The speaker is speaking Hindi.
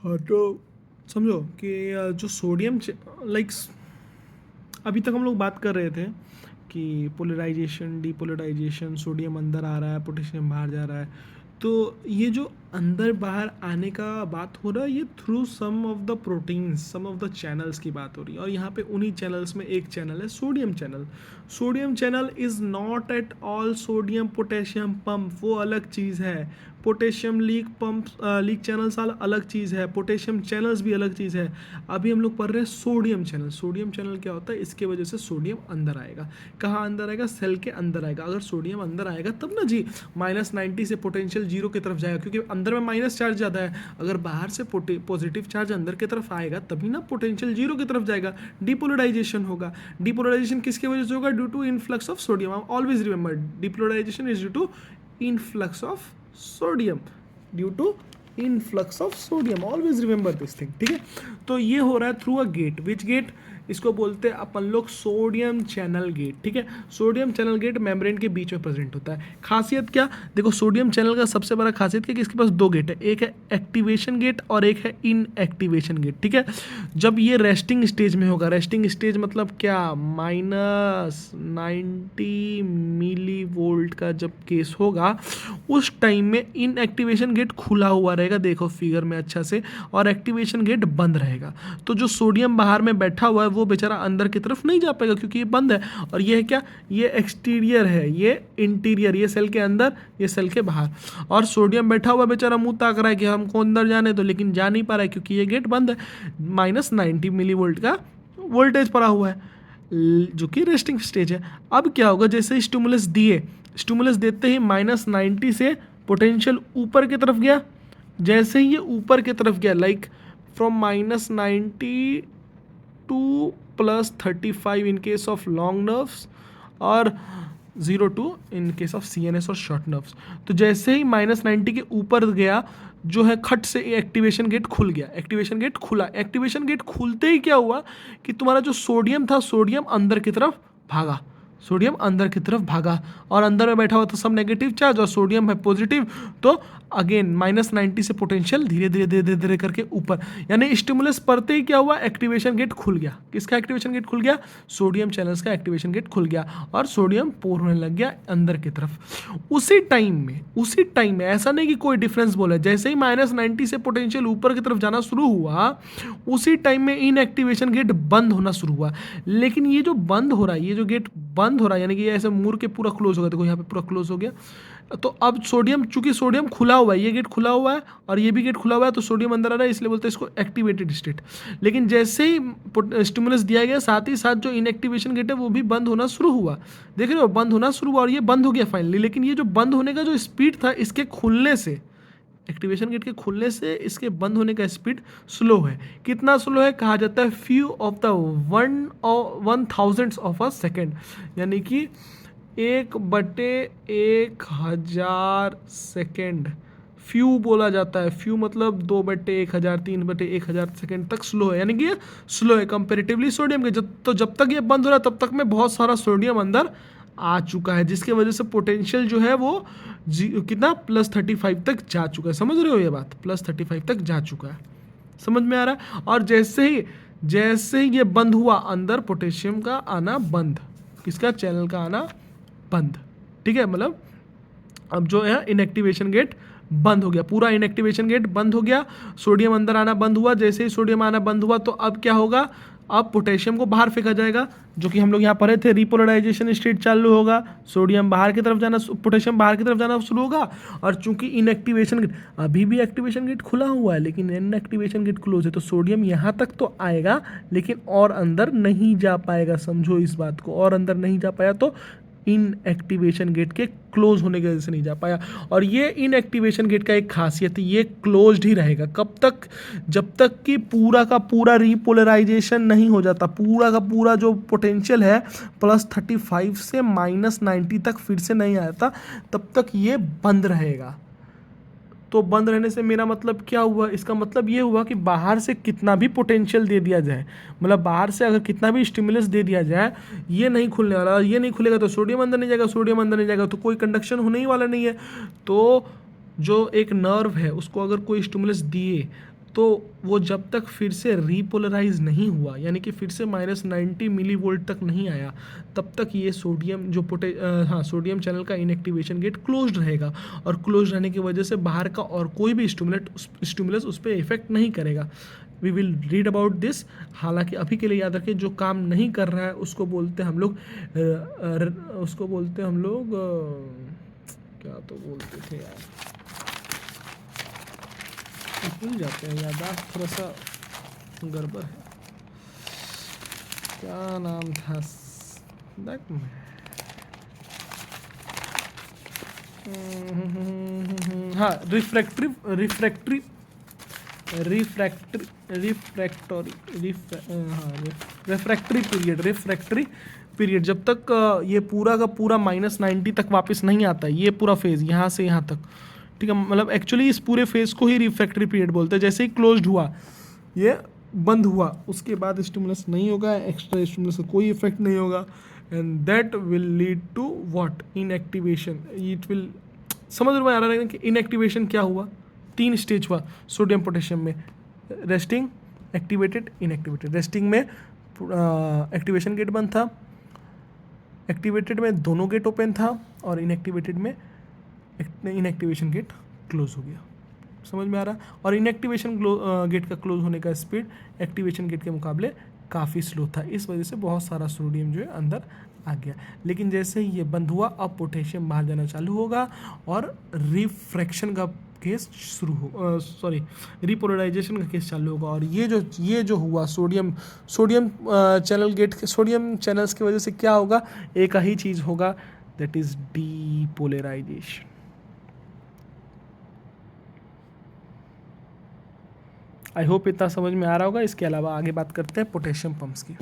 हाँ तो समझो कि जो सोडियम लाइक अभी तक हम लोग बात कर रहे थे कि पोलराइजेशन डीपोलराइजेशन, सोडियम अंदर आ रहा है, पोटेशियम बाहर जा रहा है। तो ये जो अंदर बाहर आने का बात हो रहा है, ये through some of the proteins, some of the channels की बात हो रही है। और यहाँ पे उन्हीं चैनल्स में एक चैनल है sodium channel. Sodium channel is not at all sodium potassium pump, वो अलग चीज़ है। Potassium leak pump, leak channel साल अलग चीज़ है, पोटेशियम चैनल्स भी अलग चीज़ है। अभी हम लोग पढ़ रहे हैं सोडियम चैनल। सोडियम चैनल क्या होता है? इसके वजह से सोडियम अंदर आएगा। कहाँ अंदर आएगा? सेल के अंदर आएगा। अगर सोडियम अंदर आएगा तब ना जी -90 से पोटेंशियल जीरो की तरफ जाएगा, क्योंकि अंदर में माइनस चार्ज ज़्यादा है। अगर बाहर से पॉजिटिव चार्ज अंदर की तरफ आएगा तभी ना पोटेंशियल जीरो की तरफ जाएगा, डिपोलराइजेशन होगा। डिपोलराइजेशन किसकी वजह से होगा? Due to influx of sodium. Always remember, depolarisation is due to influx of sodium, due to influx of sodium. Always remember this thing, ठीक है। तो ये हो रहा है through a gate. Which gate? इसको बोलते हैं अपन लोग सोडियम चैनल गेट, ठीक है। सोडियम चैनल गेट मेम्ब्रेन के बीच में प्रेजेंट होता है। खासियत क्या? देखो, सोडियम चैनल का सबसे बड़ा खासियत क्या है कि इसके पास दो गेट है, एक है एक्टिवेशन गेट और एक है इनएक्टिवेशन गेट, ठीक है। जब ये रेस्टिंग स्टेज में होगा, रेस्टिंग स्टेज मतलब क्या? -90 मिली वोल्ट का जब केस होगा, उस टाइम में इनएक्टिवेशन गेट खुला हुआ रहेगा, देखो फिगर में अच्छा से, और एक्टिवेशन गेट बंद रहेगा। तो जो सोडियम बाहर में बैठा हुआ है वो बेचारा अंदर की तरफ नहीं जा पाएगा, क्योंकि ये बंद है। और ये है क्या? ये एक्सटीरियर है, ये इंटीरियर, ये सेल के अंदर, ये सेल के बाहर। और सोडियम बैठा हुआ बेचारा मुंह ताक रहा है कि हमको अंदर जाने दो, लेकिन जा नहीं पा रहा है क्योंकि ये गेट बंद है। -90 मिली वोल्ट का वोल्टेज पड़ा हुआ है, जो कि रेस्टिंग स्टेज है। अब क्या होगा? जैसे स्टिमुलस दिए, स्टिमुलस देते ही -90 से पोटेंशियल ऊपर की तरफ गया। जैसे ही ये ऊपर की तरफ गया, like from -90 to +35 in case of long nerves, और 0 to in case of CNS और शॉर्ट नर्व्स। तो जैसे ही -90 के ऊपर गया, जो है खट से एक्टिवेशन गेट खुल गया। एक्टिवेशन गेट खुला। एक्टिवेशन गेट खुलते ही क्या हुआ कि तुम्हारा जो सोडियम था, सोडियम अंदर की तरफ भागा, सोडियम अंदर की तरफ भागा। और अंदर में बैठा हुआ था सब नेगेटिव चार्ज, और सोडियम है पॉजिटिव। तो अगेन -90 से पोटेंशियल धीरे धीरे धीरे धीरे धीरे करके ऊपर, यानी स्टिमुलस पड़ते ही क्या हुआ? एक्टिवेशन गेट खुल गया। किसका एक्टिवेशन गेट खुल गया? सोडियम चैनल्स का एक्टिवेशन गेट खुल गया, और सोडियम पोर होने लग गया अंदर की तरफ। उसी टाइम में ऐसा नहीं कि कोई डिफरेंस बोला, जैसे ही -90 से पोटेंशियल ऊपर की तरफ जाना शुरू हुआ, उसी टाइम में इनएक्टिवेशन गेट बंद होना शुरू हुआ। लेकिन ये जो बंद हो रहा है, ये जो गेट बंद हो रहा है, यानी कि ये ऐसे मुड़ के पूरा क्लोज हो गया, देखो यहाँ पे पूरा क्लोज हो गया। तो अब सोडियम, चूंकि सोडियम खुला हुआ है, ये गेट खुला हुआ है और ये भी गेट खुला हुआ है, तो सोडियम अंदर आ रहा है, इसलिए बोलते हैं इसको एक्टिवेटेड स्टेट। लेकिन जैसे ही स्टिमुलस दिया गया, साथ ही साथ जो इनएक्टिवेशन गेट है वो भी बंद होना शुरू हुआ। देख रहे हो, बंद होना शुरू हुआ और ये बंद हो गया फाइनली। लेकिन ये जो बंद होने का जो स्पीड था, इसके खुलने से, एक्टिवेशन गेट के खुलने से इसके बंद होने का स्पीड स्लो है। कितना स्लो है? कहा जाता है few of the 1/1000 of a second, यानी कि 1/1000 सेकेंड फ्यू बोला जाता है। फ्यू मतलब 2/1000, 3/1000 सेकेंड तक स्लो है, यानी कि ये स्लो है कंपेरेटिवली सोडियम के। जब तक ये बंद हो रहा है तब तक में बहुत सारा सोडियम अंदर आ चुका है, जिसके वजह से पोटेंशियल जो है वो कितना +35 तक जा चुका है। समझ रहे हो ये बात? +35 तक जा चुका है, समझ में आ रहा है? और जैसे ही ये बंद हुआ, अंदर पोटेशियम का आना बंद, किसका? चैनल का आना बंद, ठीक है। मतलब अब जो है इनएक्टिवेशन गेट बंद हो गया, पूरा इनएक्टिवेशन गेट बंद हो गया, सोडियम अंदर आना बंद हुआ। जैसे ही सोडियम आना बंद हुआ, तो अब क्या होगा? अब पोटेशियम को बाहर फेंका जाएगा, जो कि हम लोग यहाँ पढ़े थे, रिपोलराइजेशन स्टेट चालू होगा, सोडियम बाहर की तरफ जाना, पोटेशियम बाहर की तरफ जाना शुरू होगा। और चूंकि इनएक्टिवेशन गेट, अभी भी एक्टिवेशन गेट खुला हुआ है लेकिन इनएक्टिवेशन गेट क्लोज है, तो सोडियम यहाँ तक तो आएगा लेकिन और अंदर नहीं जा पाएगा। समझो इस बात को, और अंदर नहीं जा पाया तो इनएक्टिवेशन गेट के क्लोज होने की वजह से नहीं जा पाया। और ये इनएक्टिवेशन गेट का एक खासियत है, ये क्लोज्ड ही रहेगा। कब तक? जब तक कि पूरा का पूरा रिपोलराइजेशन नहीं हो जाता, पूरा का पूरा जो पोटेंशियल है +35 से -90 तक फिर से नहीं आता, तब तक ये बंद रहेगा। तो बंद रहने से मेरा मतलब क्या हुआ? इसका मतलब ये हुआ कि बाहर से कितना भी पोटेंशियल दे दिया जाए, मतलब बाहर से अगर कितना भी स्टिमुलस दे दिया जाए, ये नहीं खुलने वाला। ये नहीं खुलेगा तो सोडियम अंदर नहीं जाएगा, सोडियम अंदर नहीं जाएगा तो कोई कंडक्शन होने ही वाला नहीं है। तो जो एक नर्व है, उसको अगर कोई स्टिमुलस दिए तो वो जब तक फिर से रीपोलराइज नहीं हुआ, यानी कि फिर से -90 मिली वोल्ट तक नहीं आया, तब तक ये सोडियम जो सोडियम चैनल का इनएक्टिवेशन गेट क्लोज्ड रहेगा, और क्लोज रहने की वजह से बाहर का और कोई भी स्टिमुलस उस पर इफेक्ट नहीं करेगा। We will read about this. हालांकि अभी के लिए याद रखें, जो काम नहीं कर रहा है उसको बोलते हैं हम लोग क्या तो बोलते थे यार, भूल जाते हैं, याददाश्त थोड़ा सा गड़बड़ है। क्या नाम था हाँ, रिफ्रैक्टरी पीरियड। जब तक ये पूरा का पूरा -90 तक वापस नहीं आता, ये पूरा फेज यहाँ से यहाँ तक, ठीक है, मतलब एक्चुअली इस पूरे फेज को ही रिफ्रैक्टरी पीरियड बोलते हैं। जैसे ही क्लोज्ड हुआ, ये बंद हुआ, उसके बाद स्टिमुलस नहीं होगा, एक्स्ट्रा स्टिमुलस का कोई इफेक्ट नहीं होगा, and that will lead to what, inactivation. It will, समझ में आ रहा है कि इनएक्टिवेशन क्या हुआ? 3 स्टेज हुआ सोडियम पोटेशियम में, रेस्टिंग, एक्टिवेटेड, इनएक्टिवेटेड। रेस्टिंग में एक्टिवेशन गेट बंद था, एक्टिवेटेड में दोनों गेट ओपन था, और इनएक्टिवेटेड में इनएक्टिवेशन गेट क्लोज हो गया। समझ में आ रहा है? और इनएक्टिवेशन गेट का क्लोज होने का स्पीड एक्टिवेशन गेट के मुकाबले काफ़ी स्लो था, इस वजह से बहुत सारा सोडियम जो है अंदर आ गया। लेकिन जैसे ही ये बंद हुआ, अब पोटेशियम बाहर जाना चालू होगा और रिफ्रैक्शन का केस शुरू हो, रिपोलराइजेशन का केस चालू होगा। और ये जो हुआ सोडियम चैनल्स की वजह से क्या होगा? एक ही चीज़ होगा, that is depolarisation. I hope इतना समझ में आ रहा होगा। इसके अलावा आगे बात करते हैं पोटेशियम पंप्स की।